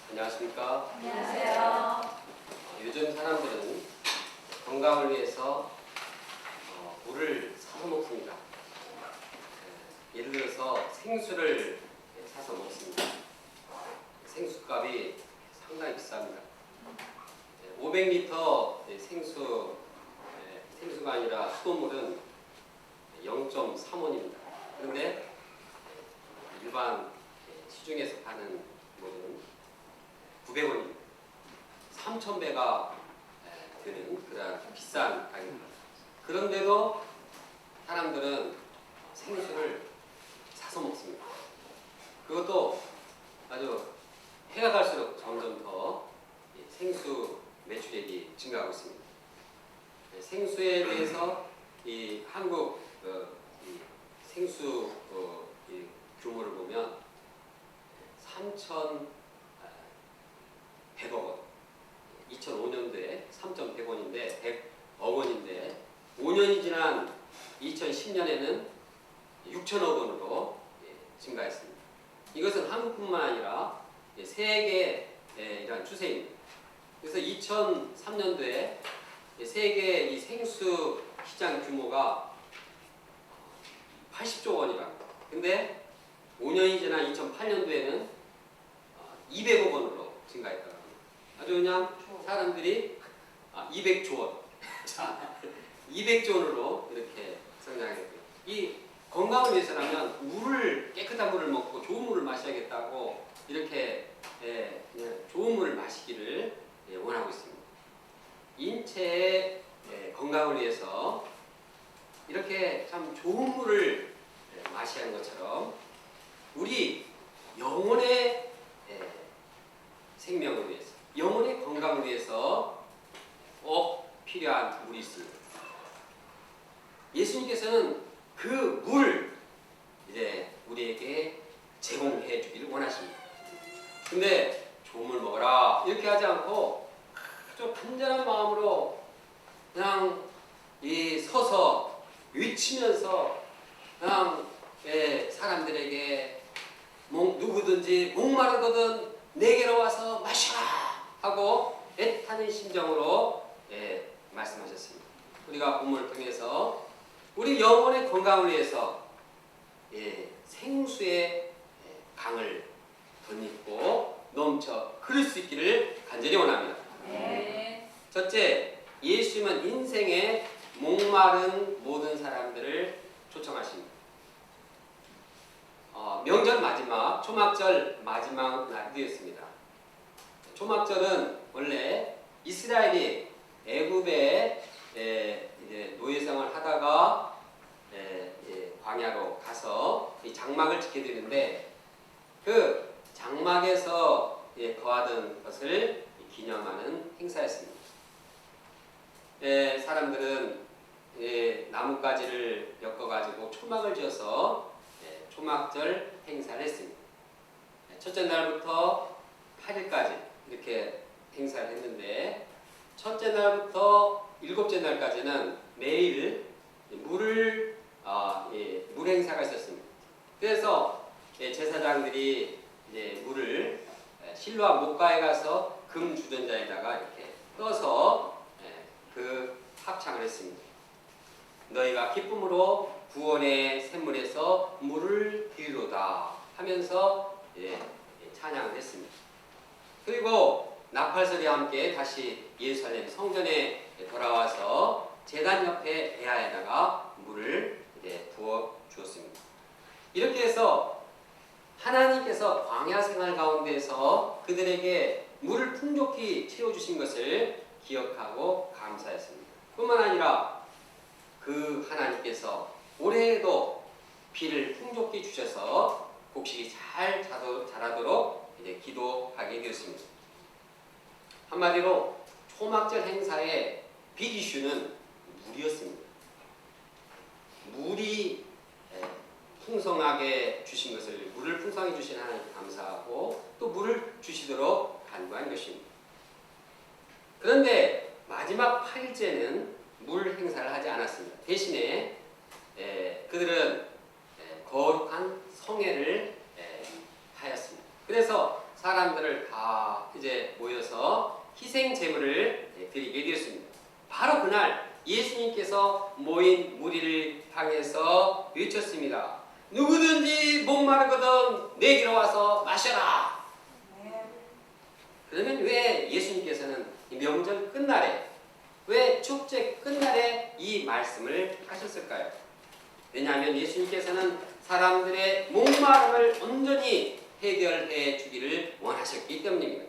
안녕하십니까? 안녕하세요. 요즘 사람들은 건강을 위해서 물을 사서 먹습니다. 예를 들어서 생수를 사서 먹습니다. 생수값이 상당히 비쌉니다. 500리터 생수가 아니라 수돗물은 0.3원입니다. 그런데 일반 시중에서 파는 물은 900원입니다. 3,000배가 되는 그런 비싼 가격입니다. 그런데도 사람들은 생수를 사서 먹습니다. 그것도 아주 해가 갈수록 점점 더 생수 매출액이 증가하고 있습니다. 생수에 대해서 이 한국 이 생수 이 규모를 보면 3,100억 원, 2005년도에 3,100원인데 100억 원인데 5년이 지난 2010년에는 6천억 원으로 증가했습니다. 이것은 한국뿐만 아니라 세계의 이러한 추세입니다. 그래서 2003년도에 세계 이 생수 시장 규모가 80조 원이랍니다. 근데 5년이 지난 2008년도에는 200억 원으로 증가했다고 합니다. 아주 그냥 사람들이 200조 원, 200조 원으로 이렇게 성장했고요. 이 건강을 위해서라면 깨끗한 물을 먹고 좋은 물을 마셔야겠다고 이렇게 좋은 물을 마시기를 원하고 있습니다. 인체의 건강을 위해서 이렇게 참 좋은 물을 마셔야 하는 것처럼 우리 영혼의 생명을 위해서, 영혼의 건강을 위해서 꼭 필요한 물이 있습니다. 예수님께서는 그 물을 이제 우리에게 제공해 주기를 원하십니다. 근데 좋은 물 먹어라 이렇게 하지 않고 아주 간절한 마음으로 그냥 서서 외치면서 그냥 사람들에게 누구든지 목마르거든 내게로 와서 마셔라 하고 애타는 심정으로 말씀하셨습니다. 우리가 본문을 통해서 우리 영혼의 건강을 위해서 생수의 강을 덧입고 넘쳐 흐를 수 있기를 간절히 원합니다. 네. 첫째, 예수님은 인생에 목마른 모든 사람들을 초청하십니다. 명절 마지막, 초막절 마지막 날이었습니다. 초막절은 원래 이스라엘이 애굽에 이제 노예생활을 하다가 광야로 가서 이 장막을 지게 되는데 그 장막에서 거하던 것을 기념하는 행사였습니다. 사람들은 나뭇가지를 엮어가지고 초막을 지어서 초막절 행사를 했습니다. 첫째 날부터 8일까지 이렇게 행사를 했는데 첫째 날부터 일곱째 날까지는 매일 물 행사가 있었습니다. 그래서 제사장들이 이제 물을 실로와 목가에 가서 금 주전자에다가 이렇게 떠서 그 합창을 했습니다. 너희가 기쁨으로 구원의 샘물에서 물을 드리로다 하면서 찬양을 했습니다. 그리고 나팔소리와 함께 다시 예루살렘 성전에 돌아와서 제단 옆에 배아에다가 물을 부어 주었습니다. 이렇게 해서 하나님께서 광야 생활 가운데서 그들에게 물을 풍족히 채워주신 것을 기억하고 감사했습니다. 뿐만 아니라 그 하나님께서 올해에도 비를 풍족히 주셔서 곡식이 잘 자라도록 기도하게 되었습니다. 한마디로 초막절 행사의 빅 이슈는 물이었습니다. 물이 풍성하게 주신 것을, 물을 풍성하게 주신 하나님께 감사하고 또 물을 주시도록 간구한 것입니다. 그런데 마지막 8일째는 물 행사를 하지 않았습니다. 대신에 그들은 거룩한 성회를 하였습니다. 그래서 사람들을 다 이제 모여서 희생 제물을 드리게 되었습니다. 바로 그날 예수님께서 모인 무리를 향해서 외쳤습니다. 누구든지 목마르거든 내게로 와서 마셔라. 그러면 왜 예수님께서는 명절 끝날에, 왜 축제 끝날에 이 말씀을 하셨을까요? 왜냐하면 예수님께서는 사람들의 목마름을 온전히 해결해 주기를 원하셨기 때문입니다.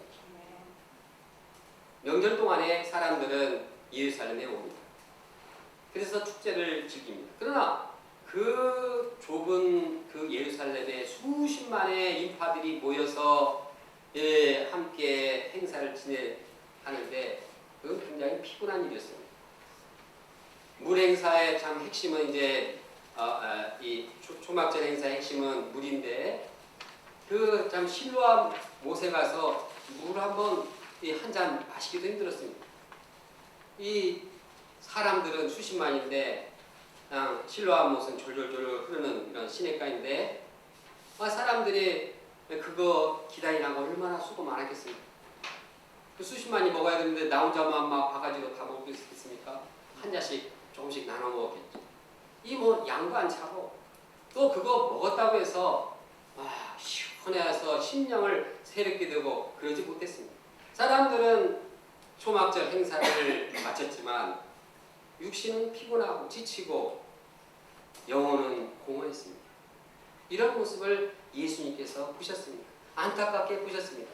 명절 동안에 사람들은 예루살렘에 옵니다. 그래서 축제를 즐깁니다. 그러나 그 좁은 그 예루살렘에 수십만의 인파들이 모여서 함께 행사를 진행하는데 그건 굉장히 피곤한 일이었습니다. 물 행사의 참 핵심은 이제 이 초막절 행사의 핵심은 물인데 그 참 실로암 못에 가서 물 한번 한 잔 마시기도 힘들었습니다. 이 사람들은 수십만인데 그냥 실로암 못은 졸졸졸 흐르는 이런 시냇가인데 사람들이 그거 기다리라고 얼마나 수고 많았겠습니까? 그 수십만이 먹어야 되는데 나 혼자만 막 바가지로 다 먹을 수 있겠습니까? 한 잔씩 조금씩 나눠 먹었겠죠. 이 뭐 양도 안 차고 또 그거 먹었다고 해서 시원해서 심령을 새롭게 되고 그러지 못했습니다. 사람들은 초막절 행사를 마쳤지만 육신은 피곤하고 지치고 영혼은 공허했습니다. 이런 모습을 예수님께서 보셨습니다. 안타깝게 보셨습니다.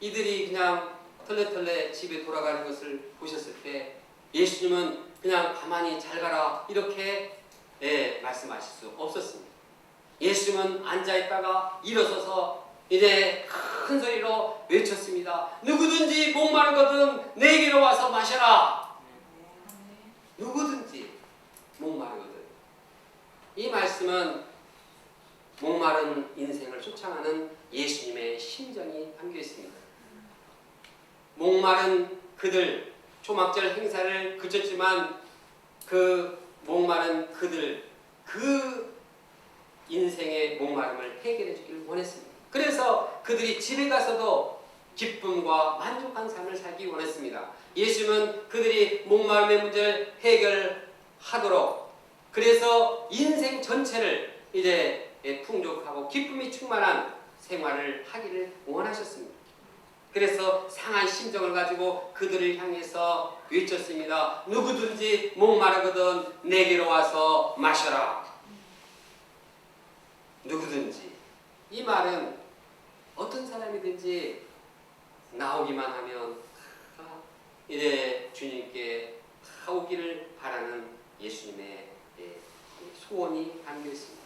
이들이 그냥 털레털레 집에 돌아가는 것을 보셨을 때 예수님은 그냥 가만히 잘 가라 이렇게 말씀하실 수 없었습니다. 예수님은 앉아있다가 일어서서 이제 큰 소리로 외쳤습니다. 누구든지 목마르거든 내게로 와서 마셔라. 누구든지 목마르거든. 이 말씀은 목마른 인생을 쫓아가는 예수님의 심정이 담겨 있습니다. 목마른 그들, 초막절 행사를 그쳤지만 그 목마른 그들, 그 인생의 목마름을 해결해 주기를 원했습니다. 그래서 그들이 집에 가서도 기쁨과 만족한 삶을 살기 원했습니다. 예수님은 그들이 목마름의 문제를 해결하도록 그래서 인생 전체를 이제 풍족하고 기쁨이 충만한 생활을 하기를 원하셨습니다. 그래서 상한 심정을 가지고 그들을 향해서 외쳤습니다. 누구든지 목마르거든 내게로 와서 마셔라. 누구든지. 이 말은 어떤 사람이든지 나오기만 하면 이제 주님께 다 오기를 바라는 예수님의 소원이 담겨 있습니다.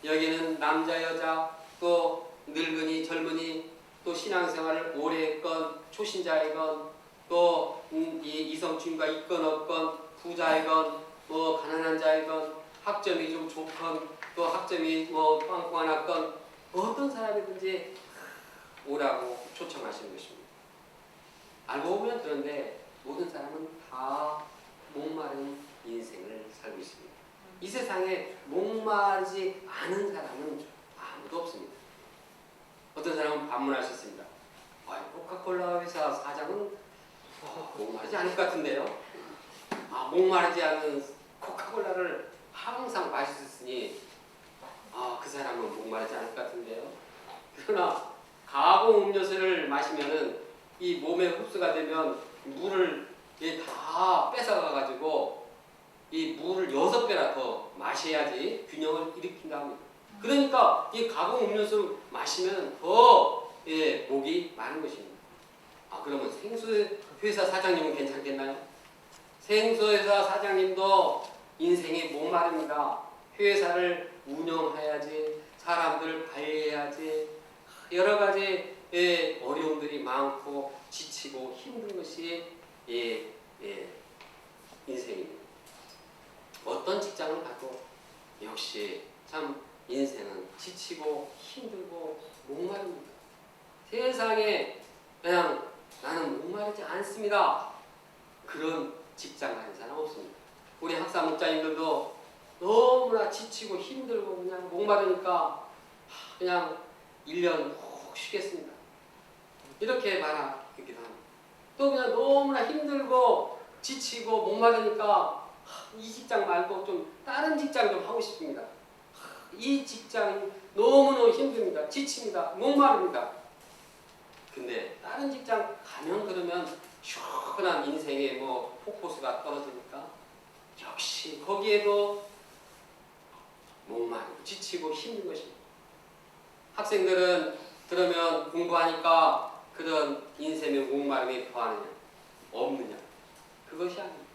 여기는 남자, 여자, 또 늙은이, 젊은이, 또 신앙생활을 오래 했건 초신자이건 또 이성주의가 있건 없건 부자이건 뭐 가난한 자이건 학점이 좀 좋건 또 학점이 뭐 빵빵 났건 어떤 사람이든지 오라고 초청하시는 것입니다. 알고 보면 그런데 모든 사람은 다 목마른 인생을 살고 있습니다. 이 세상에 목마르지 않은 사람은 아무도 없습니다. 어떤 사람은 반문하셨습니다. 코카콜라 회사 사장은 목마르지 않을 것 같은데요. 목마르지 않은 코카콜라를 항상 마셨으니 그 사람은 목마르지 않을 것 같은데요. 그러나 가공 음료수를 마시면은 이 몸에 흡수가 되면 물을 다 뺏어가가지고 이 물을 6배나 더 마셔야지 균형을 일으킨다 합니다. 그러니까 이 가공 음료수 마시면 더 목이 마른 것입니다. 그러면 생수회사 사장님은 괜찮겠나요? 생수회사 사장님도 인생이 목마릅니다. 회사를 운영해야지, 사람들을 관리해야지, 여러 가지 어려움들이 많고 지치고 힘든 것이 인생입니다. 어떤 직장을 가도 역시 참 인생은 지치고 힘들고 목마릅니다. 세상에 그냥 나는 목마르지 않습니다. 그런 직장 가는 사람 없습니다. 우리 학사 목자님들도 너무나 지치고 힘들고 그냥 목마르니까 그냥 1년 푹 쉬겠습니다. 이렇게 말하기도 합니다. 또 그냥 너무나 힘들고 지치고 목마르니까 이 직장 말고 좀 다른 직장 좀 하고 싶습니다. 이 직장이 너무너무 힘듭니다. 지칩니다. 목마릅니다. 근데 다른 직장 가면 그러면 시원한 인생의 뭐 폭포수가 떨어지니까 역시 거기에도 목마르고 지치고 힘든 것입니다. 학생들은 그러면 공부하니까 그런 인생의 목마름이 더하느냐 없느냐 그것이 아닙니다.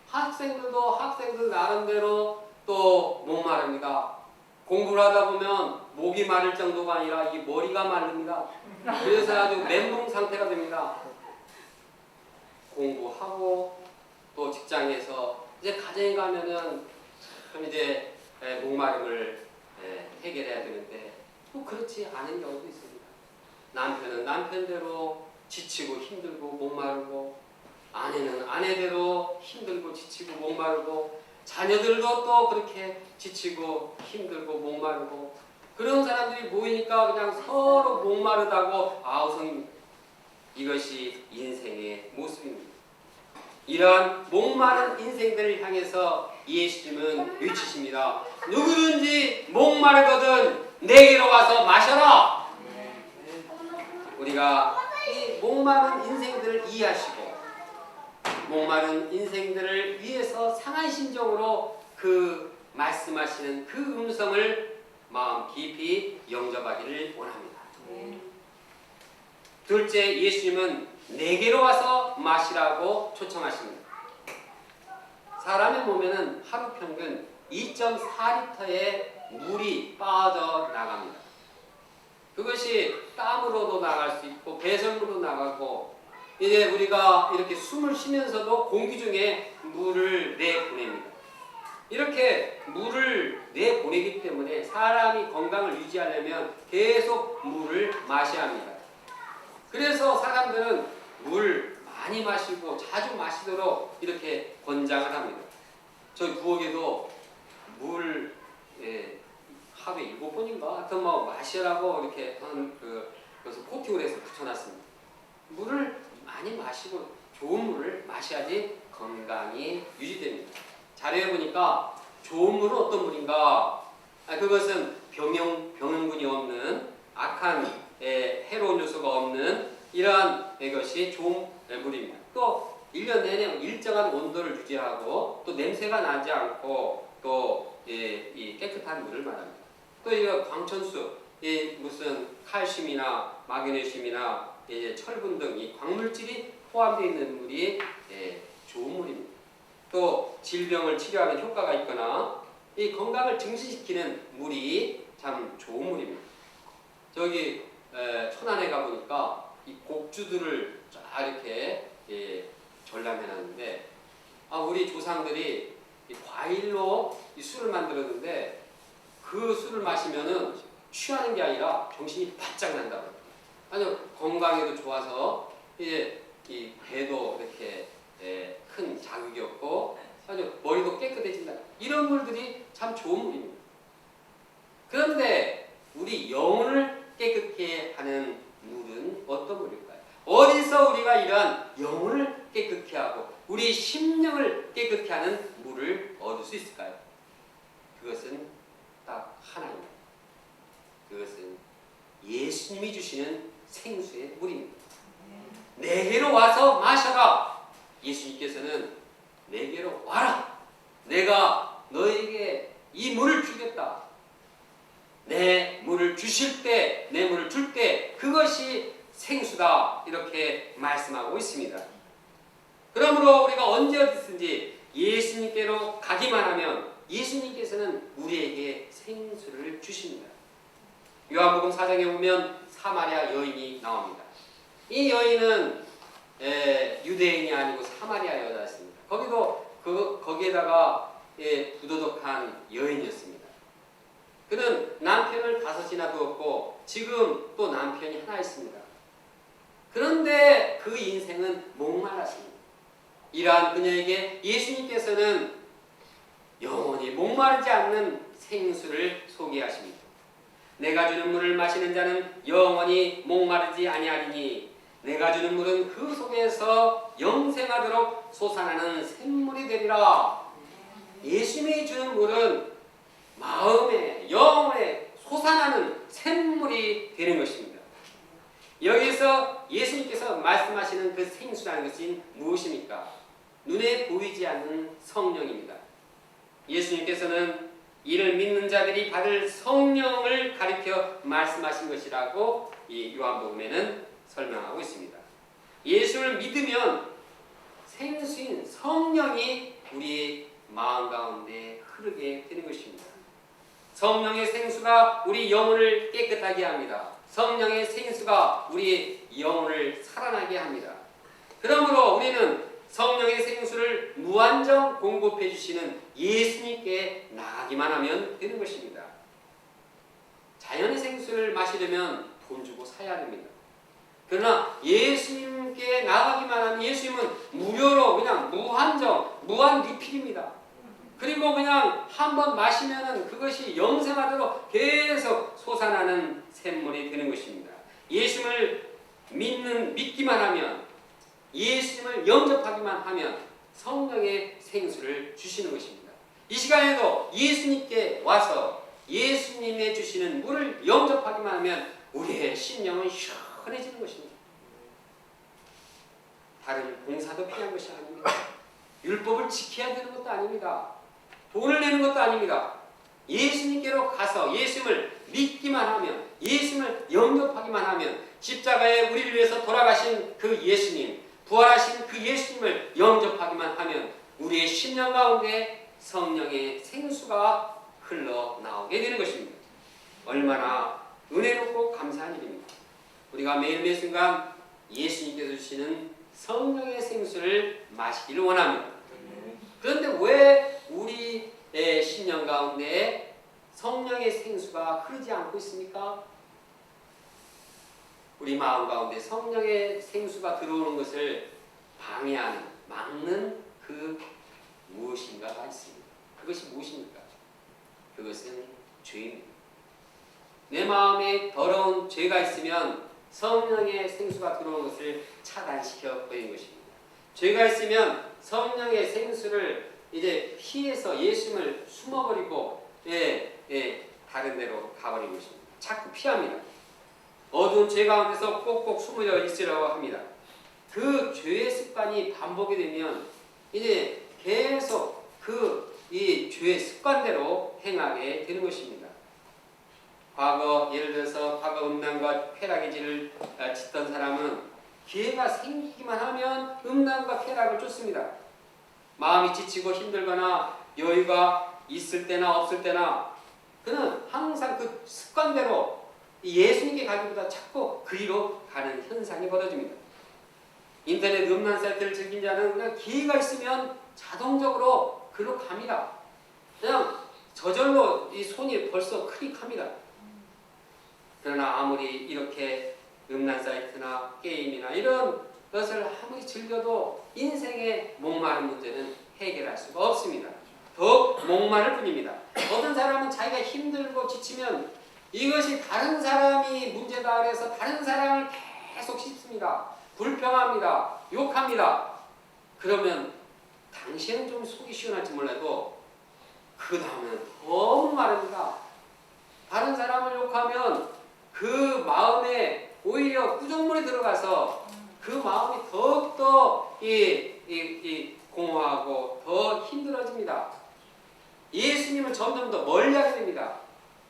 학생들도 학생들 나름대로 또 목마릅니다. 공부를 하다 보면 목이 마를 정도가 아니라 이 머리가 마릅니다. 그래서 아주 멘붕 상태가 됩니다. 공부하고 또 직장에서 이제 가정에 가면은 참 이제 목마름을 해결해야 되는데 또 그렇지 않은 경우도 있습니다. 남편은 남편대로 지치고 힘들고 목마르고 아내는 아내대로 힘들고 지치고 목마르고 자녀들도 또 그렇게 지치고 힘들고 목마르고 그런 사람들이 모이니까 그냥 서로 목마르다고 아우성입니다. 이것이 인생의 모습입니다. 이러한 목마른 인생들을 향해서 예수님은 외치십니다. 누구든지 목마르거든 내게로 와서 마셔라. 우리가 이 목마른 인생들을 이해하시고 목마른 인생들을 위해서 상한 심정으로 그 말씀하시는 그 음성을 마음 깊이 영접하기를 원합니다. 둘째, 예수님은 내게로 와서 마시라고 초청하십니다. 사람의 몸에는 하루 평균 2.4리터의 물이 빠져나갑니다. 그것이 땀으로도 나갈 수 있고 배설물로 나가고 이제 우리가 이렇게 숨을 쉬면서도 공기 중에 물을 내보냅니다. 이렇게 물을 내보내기 때문에 사람이 건강을 유지하려면 계속 물을 마셔야 합니다. 그래서 사람들은 물 많이 마시고 자주 마시도록 이렇게 권장을 합니다. 저희 부엌에도 물 하루에 7번인가 하여튼 뭐 마시라고 이렇게 그래서 코팅을 해서 붙여놨습니다. 물을 많이 마시고 좋은 물을 마셔야지 건강이 유지됩니다. 자료에 보니까 좋은 물은 어떤 물인가? 그것은 병용군이 없는 악한 해로운 요소가 없는 이러한 것이 좋은 물입니다. 또 1년 내내 일정한 온도를 유지하고 또 냄새가 나지 않고 또 이 깨끗한 물을 말합니다. 또 이거 광천수, 무슨 칼슘이나 마그네슘이나 철분 등 이 광물질이 포함되어 있는 물이 좋은 물입니다. 또 질병을 치료하는 효과가 있거나 이 건강을 증진시키는 물이 참 좋은 물입니다. 저기 천안에 가보니까 이 곡주들을 쫙 이렇게 전람해놨는데 우리 조상들이 이 과일로 이 술을 만들었는데 그 술을 마시면은 취하는 게 아니라 정신이 바짝 난다고. 아주 건강에도 좋아서 이제 이 배도 이렇게 큰 자극이 없고 아주 머리도 깨끗해진다. 이런 물들이 참 좋은 물입니다. 그런데 우리 영혼을 깨끗게 하는 물은 어떤 물일까요? 어디서 우리가 이러한 영혼을 깨끗게 하고 우리 심령을 깨끗게 하는 물을 얻을 수 있을까요? 그것은 딱 하나입니다. 그것은 예수님이 주시는 생수의 물입니다. 내게로 와서 마셔라. 예수님께서는 내게로 와라. 내가 너에게 이 물을 주겠다. 내 물을 주실 때, 내 물을 줄 때 그것이 생수다. 이렇게 말씀하고 있습니다. 그러므로 우리가 언제 어디든지 예수님께로 가기만 하면 예수님께서는 우리에게 생수를 주십니다. 요한복음 4장에 보면 사마리아 여인이 나옵니다. 이 여인은 유대인이 아니고 사마리아 여자였습니다. 거기에다가 부도덕한 여인이었습니다. 그는 남편을 5이나 두었고 지금 또 남편이 하나 있습니다. 그런데 그 인생은 목말랐습니다. 이러한 그녀에게 예수님께서는 영원히 목마르지 않는 생수를 소개하십니다. 내가 주는 물을 마시는 자는 영원히 목마르지 아니하리니 내가 주는 물은 그 속에서 영생하도록 솟아나는 샘물이 되리라. 예수님이 주는 물은 마음에 영혼에 솟아나는 샘물이 되는 것입니다. 여기서 예수님께서 말씀하시는 그 생수라는 것이 무엇입니까? 눈에 보이지 않는 성령입니다. 예수님께서는 이를 믿는 자들이 받을 성령을 가리켜 말씀하신 것이라고 이 요한복음에는 설명하고 있습니다. 예수를 믿으면 생수인 성령이 우리 마음 가운데 흐르게 되는 것입니다. 성령의 생수가 우리 영혼을 깨끗하게 합니다. 성령의 생수가 우리 영혼을 살아나게 합니다. 그러므로 우리는 성령의 생수를 무한정 공급해 주시는 예수님께 나가기만 하면 되는 것입니다. 자연의 생수를 마시려면 돈 주고 사야 됩니다. 그러나 예수님께 나가기만 하면 예수님은 무료로 그냥 무한정, 무한 리필입니다. 그리고 그냥 한번 마시면은 그것이 영생하도록 계속 솟아나는 샘물이 되는 것입니다. 예수님을 믿기만 하면, 예수님을 영접하기만 하면 성령의 생수를 주시는 것입니다. 이 시간에도 예수님께 와서 예수님의 주시는 물을 영접하기만 하면 우리의 심령은 시원해지는 것입니다. 다른 공사도 필요한 것이 아닙니다. 율법을 지켜야 되는 것도 아닙니다. 돈을 내는 것도 아닙니다. 예수님께로 가서 예수님을 믿기만 하면, 예수님을 영접하기만 하면, 십자가에 우리를 위해서 돌아가신 그 예수님, 부활하신 그 예수님을 영접하기만 하면 우리의 심령 가운데 성령의 생수가 흘러나오게 되는 것입니다. 얼마나 은혜롭고 감사한 일입니다. 우리가 매일매일 순간 예수님께서 주시는 성령의 생수를 마시기를 원합니다. 그런데 왜 우리의 심령 가운데 성령의 생수가 흐르지 않고 있습니까? 우리 마음 가운데 성령의 생수가 들어오는 것을 방해하는, 막는 그 무엇인가가 있습니다. 그것이 무엇입니까? 그것은 죄입니다. 내 마음에 더러운 죄가 있으면 성령의 생수가 들어오는 것을 차단시켜 버리는 것입니다. 죄가 있으면 성령의 생수를 이제 피해서 예수님을 숨어버리고 다른 데로 가버리는 것입니다. 자꾸 피합니다. 어두운 죄 가운데서 꼭꼭 숨어 있으려고 합니다. 그 죄의 습관이 반복이 되면 이제 계속 이 죄의 습관대로 행하게 되는 것입니다. 과거 예를 들어서 과거 음란과 쾌락의 죄를 짓던 사람은 기회가 생기기만 하면 음란과 쾌락을 쫓습니다. 마음이 지치고 힘들거나 여유가 있을 때나 없을 때나 그는 항상 그 습관대로 예수님께 가기보다 자꾸 그리로 가는 현상이 벌어집니다. 인터넷 음란 사이트를 즐긴 자는 그냥 기회가 있으면 자동적으로 그로 갑니다. 그냥 저절로 이 손이 벌써 클릭합니다. 그러나 아무리 이렇게 음란 사이트나 게임이나 이런 것을 아무리 즐겨도 인생의 목마른 문제는 해결할 수가 없습니다. 더욱 목마를 뿐입니다. 어떤 사람은 자기가 힘들고 지치면 이것이 다른 사람이 문제다 그래서 다른 사람을 계속 씹습니다. 불평합니다. 욕합니다. 그러면 당시에는 좀 속이 시원할지 몰라도 그 다음에는 너무 마릅니다. 다른 사람을 욕하면 그 마음에 오히려 구정물이 들어가서 그 마음이 더욱더 공허하고 더 힘들어집니다. 예수님을 점점 더 멀리하게 됩니다.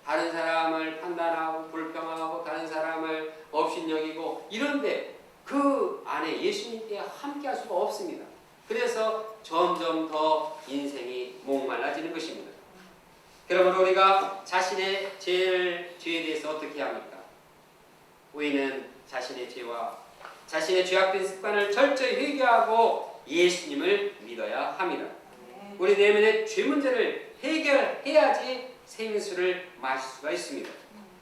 다른 사람을 판단하고 불평하고 다른 사람을 업신여기고 이런데 그 안에 예수님께 함께 할 수가 없습니다. 그래서 점점 더 인생이 목말라지는 것입니다. 그러므로 우리가 자신의 죄에 대해서 어떻게 합니까? 우리는 자신의 죄와 자신의 죄악된 습관을 철저히 회개하고 예수님을 믿어야 합니다. 우리 내면의 죄 문제를 해결해야지 생수를 마실 수가 있습니다.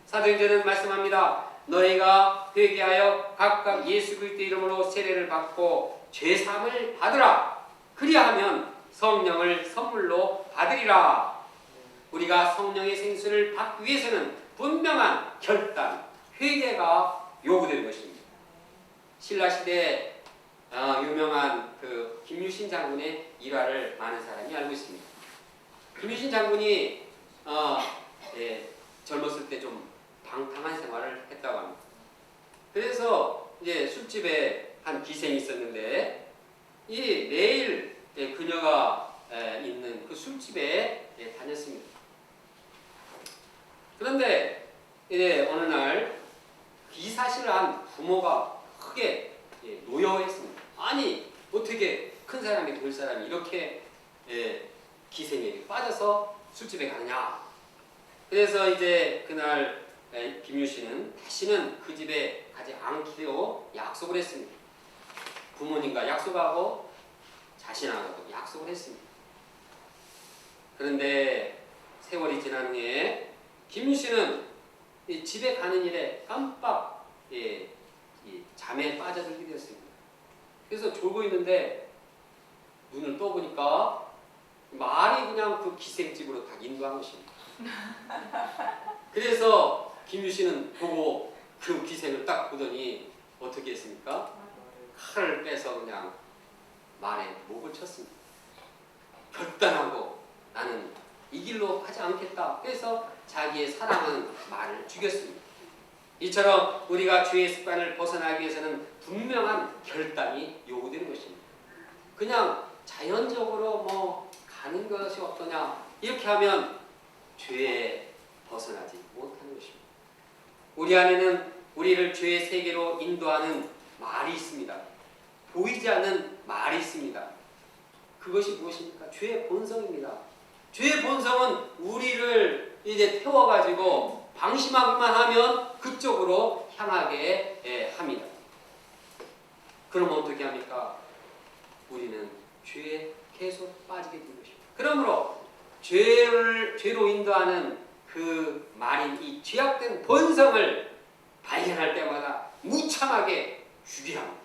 사도행전은 말씀합니다. 너희가 회개하여 각각 예수 그리스도의 이름으로 세례를 받고 죄사함을 받으라. 그리하면 성령을 선물로 받으리라. 우리가 성령의 생수를 받기 위해서는 분명한 결단, 회개가 요구되는 것입니다. 신라시대 유명한 그 김유신 장군의 일화를 많은 사람이 알고 있습니다. 김유신 장군이 젊었을 때 좀 방탕한 생활을 했다고 합니다. 그래서 이제 술집에 한 기생이 있었는데 이 매일 그녀가 있는 그 술집에 다녔습니다. 그런데 이제 어느 날 이 사실을 한 부모가 크게 노여워했습니다. 아니 어떻게 큰 사람이 될 사람이 이렇게 기생에게 빠져서 술집에 가느냐. 그래서 이제 그날 김유신은 다시는 그 집에 가지 않기로 약속을 했습니다. 부모님과 약속하고 자신하고도 약속을 했습니다. 그런데 세월이 지난 후에 김유신은 이 집에 가는 일에 깜빡 이 잠에 빠져들게 되었습니다. 그래서 졸고 있는데 눈을 떠보니까 말이 그냥 그 기생집으로 다 인도한 것입니다. 그래서 김유신은 보고 그 기생을 딱 보더니 어떻게 했습니까? 칼을 빼서 그냥 말에 목을 쳤습니다. 결단하고 나는 이 길로 가지 않겠다. 그래서 자기의 사랑하는 말을 죽였습니다. 이처럼 우리가 죄의 습관을 벗어나기 위해서는 분명한 결단이 요구되는 것입니다. 그냥 자연적으로 뭐 가는 것이 어떠냐 이렇게 하면 죄에 벗어나지 못하는 것입니다. 우리 안에는 우리를 죄의 세계로 인도하는 말이 있습니다. 보이지 않는 말이 있습니다. 그것이 무엇입니까? 죄의 본성입니다. 죄의 본성은 우리를 이제 태워가지고 방심하기만 하면 그쪽으로 향하게 합니다. 그럼 어떻게 합니까? 우리는 죄에 계속 빠지게 되는 것입니다. 그러므로 죄로 인도하는 그 말인 이 죄악된 본성을 발견할 때마다 무참하게 죽여야 합니다.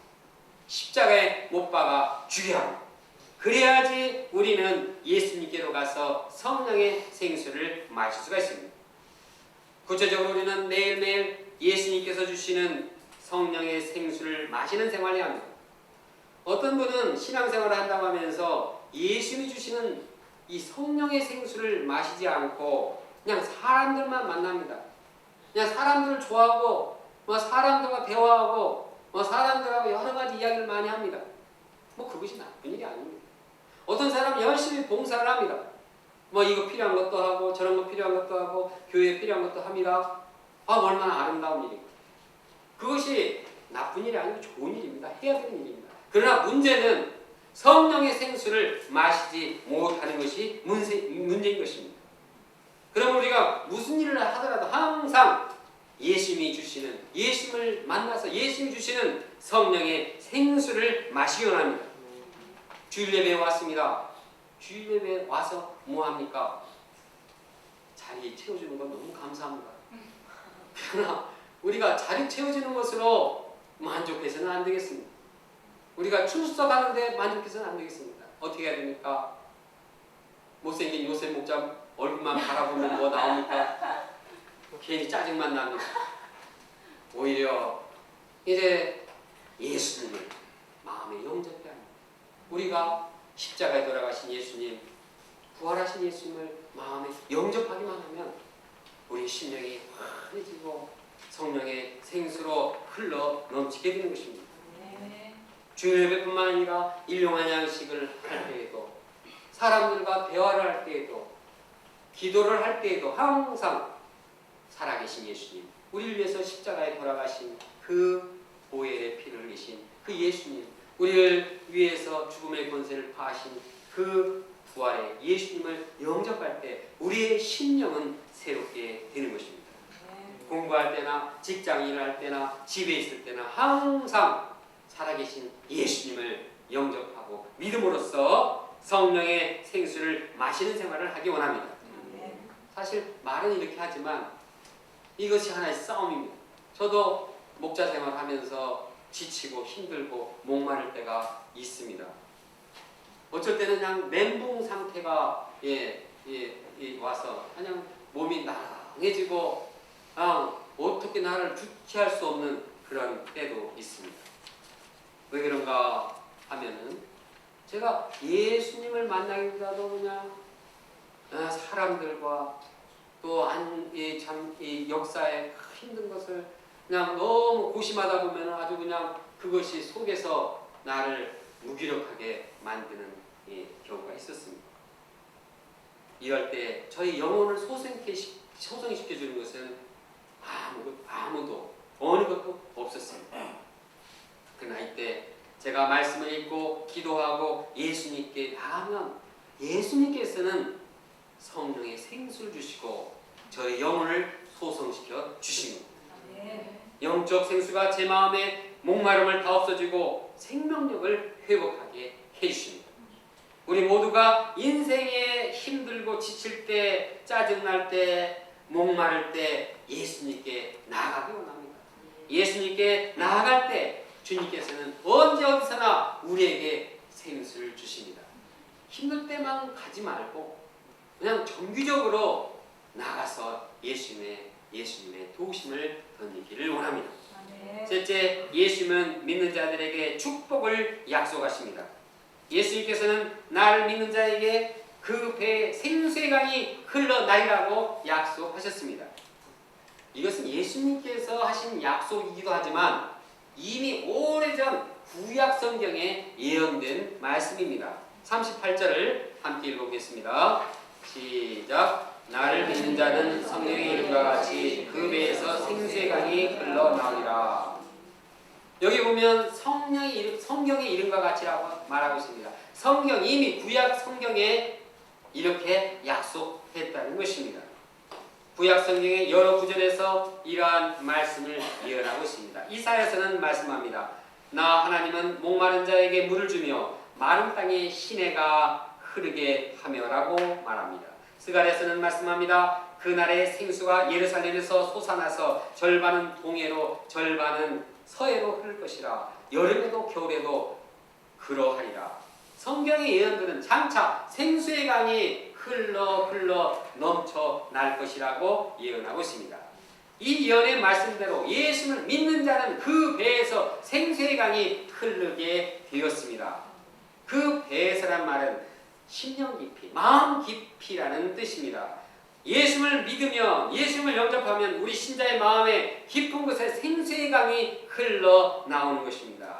십자가에 못 박아 죽여야 합니다. 그래야지 우리는 예수님께로 가서 성령의 생수를 마실 수가 있습니다. 구체적으로 우리는 매일매일 예수님께서 주시는 성령의 생수를 마시는 생활을 해야 합니다. 어떤 분은 신앙생활을 한다고 하면서 예수님이 주시는 이 성령의 생수를 마시지 않고 그냥 사람들만 만납니다. 그냥 사람들을 좋아하고 사람들과 대화하고 사람들하고 여러 가지 이야기를 많이 합니다. 그것이 나쁜 일이 아닙니다. 어떤 사람은 열심히 봉사를 합니다. 이거 필요한 것도 하고 저런 거 필요한 것도 하고 교회에 필요한 것도 합니다. 얼마나 아름다운 일입니까? 그것이 나쁜 일이 아니고 좋은 일입니다. 해야 되는 일입니다. 그러나 문제는 성령의 생수를 마시지 못하는 것이 문제인 것입니다. 그럼 우리가 무슨 일을 하더라도 항상 예수님을 만나서 예수님이 주시는 성령의 생수를 마시기 원합니다. 주일 예배에 왔습니다. 주일 예배에 와서 뭐합니까? 자리 채워주는 건 너무 감사합니다. 그러나 우리가 자리 채워주는 것으로 만족해서는 안 되겠습니다. 우리가 출석하는데 만족해서는 안 되겠습니다. 어떻게 해야 됩니까? 못생긴 요셉 목자 얼굴만 바라보면 뭐 나옵니까? 괜히 짜증만 납니다. 오히려 이제 예수님을 마음에 영접해야 합니다. 우리가 십자가에 돌아가신 예수님, 부활하신 예수님을 마음에 영접하기만 하면 우리 심령이 환해지고 성령의 생수로 흘러 넘치게 되는 것입니다. 주일 예배뿐만 아니라 일용할 양식을 할 때에도 사람들과 대화를 할 때에도 기도를 할 때에도 항상 살아계신 예수님, 우리를 위해서 십자가에 돌아가신 그 보혈의 피를 흘리신 그 예수님, 우리를 위해서 죽음의 권세를 파하신 그 부활의 예수님을 영접할 때 우리의 심령은 새롭게 되는 것입니다. 공부할 때나 직장 일을 할 때나 집에 있을 때나 항상 살아계신 예수님을 영접하고 믿음으로써 성령의 생수를 마시는 생활을 하기 원합니다. 사실 말은 이렇게 하지만 이것이 하나의 싸움입니다. 저도 목자 생활하면서 지치고 힘들고 목마를 때가 있습니다. 어쩔 때는 그냥 멘붕 상태가 와서 그냥 몸이 나lang해지고 어떻게 나를 주체할 수 없는 그런 때도 있습니다. 왜 그런가 하면은 제가 예수님을 만나기보다도 그냥 사람들과 또 이 역사의 힘든 것을 그냥 너무 고심하다 보면 아주 그냥 그것이 속에서 나를 무기력하게 만드는 경우가 있었습니다. 이럴 때 저희 영혼을 소생시켜 주는 것은 아무도 어느 것도 없었습니다. 그러나 이때 제가 말씀을 읽고 기도하고 예수님께 나가면 예수님께서는 성령의 생수를 주시고 저의 영혼을 소성시켜 주십니다. 영적 생수가 제 마음의 목마름을 다 없어지고 생명력을 회복하게 해주십니다. 우리 모두가 인생에 힘들고 지칠 때, 짜증날 때, 목마를 때 예수님께 나아가기 원합니다. 예수님께 나아갈 때 주님께서는 언제 어디서나 우리에게 생수를 주십니다. 힘들 때만 가지 말고 그냥 정기적으로 나가서 예수님의 도우심을 던지기를 원합니다. 셋째, 예수님은 믿는 자들에게 축복을 약속하십니다. 예수님께서는 나를 믿는 자에게 그 배에 생수의 강이 흘러나리라고 약속하셨습니다. 이것은 예수님께서 하신 약속이기도 하지만 이미 오래전 구약 성경에 예언된 말씀입니다. 38절을 함께 읽어보겠습니다. 시작. 나를 믿는 자는 성령의 이름과 같이 그 배에서 생수의 강이 흘러나오리라. 여기 보면 성경의 이름과 같이라고 말하고 있습니다. 성경, 이미 구약 성경에 이렇게 약속했다는 것입니다. 구약 성경의 여러 구절에서 이러한 말씀을 예언하고 있습니다. 이사야서는 말씀합니다. 나 하나님은 목마른 자에게 물을 주며 마른 땅에 시내가 흐르게 하며라고 말합니다. 스가랴서는 말씀합니다. 그날의 생수가 예루살렘에서 솟아나서 절반은 동해로 절반은 서해로 흐를 것이라. 여름에도 겨울에도 그러하리라. 성경의 예언들은 장차 생수의 강이 흘러 넘쳐 날 것이라고 예언하고 있습니다. 이 예언의 말씀대로 예수를 믿는 자는 그 배에서 생수의 강이 흐르게 되었습니다. 그 배에서란 말은 심령 깊이, 마음 깊이라는 뜻입니다. 예수를 믿으면, 예수를 영접하면 우리 신자의 마음에 깊은 곳에 생수의 강이 흘러나오는 것입니다.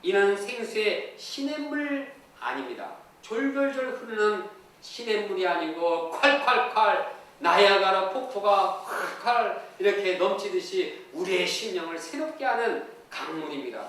이는 생수의 시냇물 아닙니다. 졸졸졸 흐르는 시냇물이 아니고 콸콸콸 나야가라 폭포가 콸콸 이렇게 넘치듯이 우리의 심령을 새롭게 하는 강물입니다.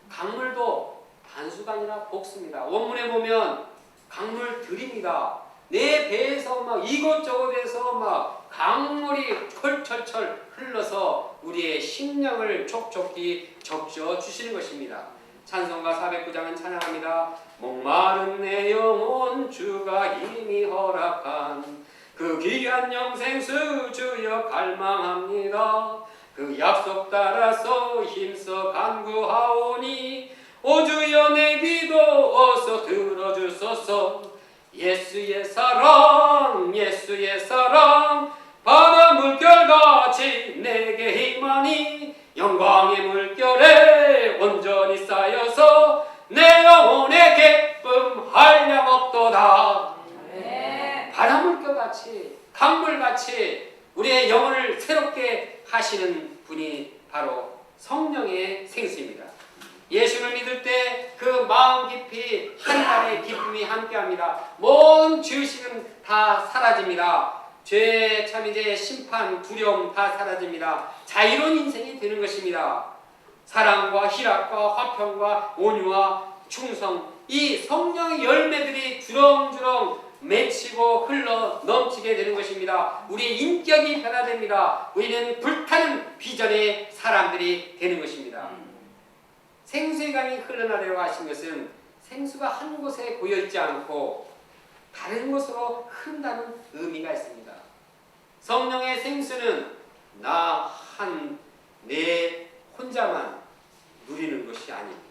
강물도 단수가 아니라 복수입니다. 원문에 보면 강물들입니다. 내 배에서 막 이곳저곳에서 막 강물이 철철철 흘러서 우리의 심령을 촉촉히 적셔 주시는 것입니다. 찬송가 409장은 찬양합니다. 목마른 내 영혼 주가 이미 허락한 그 귀한 영생수 주여 갈망합니다. 그 약속 따라서 힘써 간구하오니 오 주여 내 기도 어서 들어주소서. 예수의 사랑 예수의 사랑 바다 물결같이 내게 임하니 영광의 물결에 온전히 쌓여서 내 영혼의 기쁨 한량없도다. 네. 바다 물결같이 강물같이 우리의 영혼을 새롭게 하시는 분이 바로 성령의 생수입니다. 예수를 믿을 때 그 마음 깊이 하나님의 기쁨이 함께합니다. 모든 죄의식은 다 사라집니다. 죄, 참 이제 심판, 두려움 다 사라집니다. 자유로운 인생이 되는 것입니다. 사랑과 희락과 화평과 온유와 충성, 이 성령의 열매들이 주렁주렁 맺히고 흘러 넘치게 되는 것입니다. 우리의 인격이 변화됩니다. 우리는 불타는 비전의 사람들이 되는 것입니다. 생수의 강이 흘러나려고 하신 것은 생수가 한 곳에 고여있지 않고 다른 곳으로 흐른다는 의미가 있습니다. 성령의 생수는 내 혼자만 누리는 것이 아닙니다.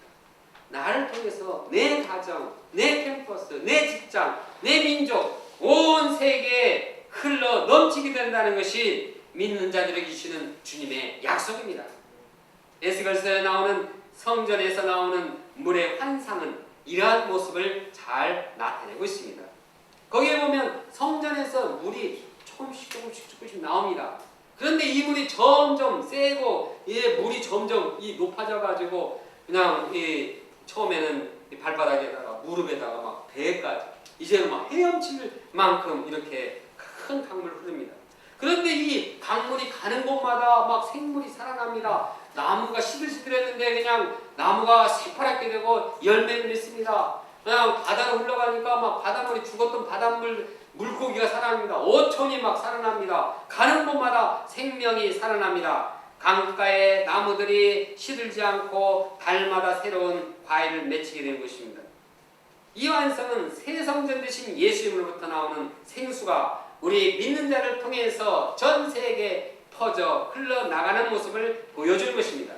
나를 통해서 내 가정, 내 캠퍼스, 내 직장, 내 민족, 온 세계에 흘러 넘치게 된다는 것이 믿는 자들에게 주시는 주님의 약속입니다. 에스겔서에 나오는 성전에서 나오는 물의 환상은 이러한 모습을 잘 나타내고 있습니다. 거기에 보면 성전에서 물이 조금씩 나옵니다. 그런데 이 물이 점점 세고 물이 점점 높아져 가지고 그냥 처음에는 발바닥에다가 무릎에다가 막 배까지 이제는 막 헤엄칠 만큼 이렇게 큰 강물이 흐릅니다. 그런데 이 강물이 가는 곳마다 막 생물이 살아납니다. 나무가 시들시들했는데 그냥 나무가 새파랗게 되고 열매를 맺습니다. 그냥 바다로 흘러가니까 막 바닷물이 죽었던 바닷물 물고기가 살아납니다. 어촌이 막 살아납니다. 가는 곳마다 생명이 살아납니다. 강가의 나무들이 시들지 않고 달마다 새로운 과일을 맺히게 되는 것입니다. 이 완성은 새 성전 되신 예수님으로부터 나오는 생수가 우리 믿는 자를 통해서 전 세계에 퍼져 흘러나가는 모습을 보여주는 것입니다.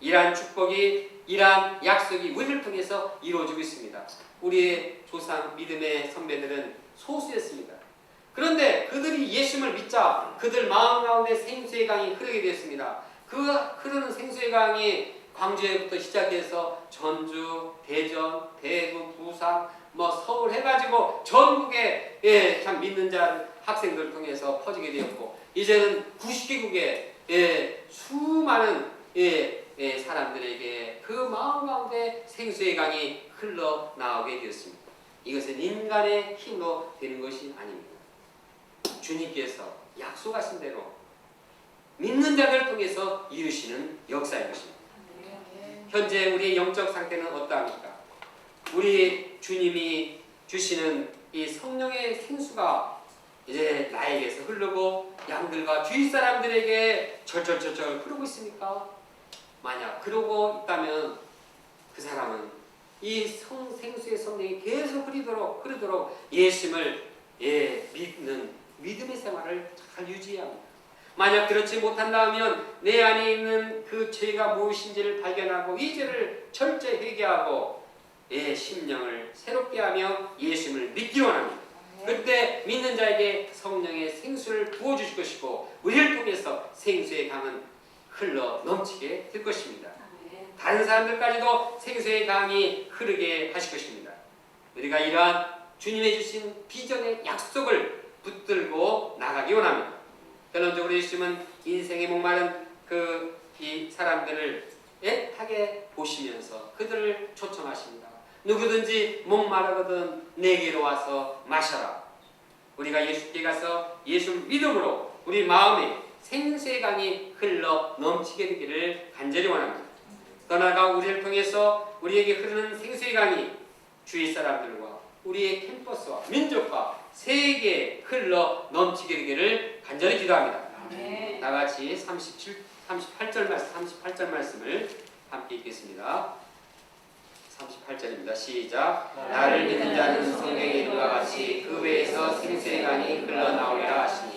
이러한 축복이, 이러한 약속이 우리를 통해서 이루어지고 있습니다. 우리의 조상 믿음의 선배들은 소수였습니다. 그런데 그들이 예수님을 믿자 그들 마음 가운데 생수의 강이 흐르게 되었습니다. 그 흐르는 생수의 강이 광주에부터 시작해서 전주, 대전, 대구, 부산, 서울 해가지고 전국에 참 믿는 자 학생들을 통해서 퍼지게 되었고 이제는 90개국에 수많은 사람들에게 그 마음 가운데 생수의 강이 흘러나오게 되었습니다. 이것은 인간의 힘으로 되는 것이 아닙니다. 주님께서 약속하신 대로 믿는 자들을 통해서 이루시는 역사인 것입니다. 현재 우리의 영적 상태는 어떠합니까? 우리 주님이 주시는 이 성령의 생수가 이제 나에게서 흐르고 양들과 주위 사람들에게 절절절절 흐르고 있습니까? 만약 그러고 있다면 그 사람은 이 생수의 성령이 계속 흐르도록 예수님을 믿는 믿음의 생활을 잘 유지해야 합니다. 만약 그렇지 못한다면 내 안에 있는 그 죄가 무엇인지를 발견하고 이 죄를 철저히 회개하고 심령을 새롭게 하며 예수님을 믿기 원합니다. 그때 믿는 자에게 성령의 생수를 부어주실 것이고 우리를 통해서 생수의 강은 흘러 넘치게 될 것입니다. 다른 사람들까지도 생수의 강이 흐르게 하실 것입니다. 우리가 이러한 주님의 주신 비전의 약속을 붙들고 나가기 원합니다. 결론적으로 예수님은 인생의 목마른 이 사람들을 애타게 보시면서 그들을 초청하십니다. 누구든지 목마르거든 내게로 와서 마셔라. 우리가 예수께 가서 예수를 믿음으로 우리 마음에 생수의 강이 흘러 넘치게 되기를 간절히 원합니다. 떠나가 우리를 통해서 우리에게 흐르는 생수의 강이 주위 사람들과 우리의 캠퍼스와 민족과 세계에 흘러 넘치게 되기를 간절히 기도합니다. 나같이 38절 말씀을 함께 읽겠습니다. 38절입니다. 시작. 나를 믿는 자는 성경에 이르와 같이 그 배에서 생수의 강이 흘러나오리라 하시니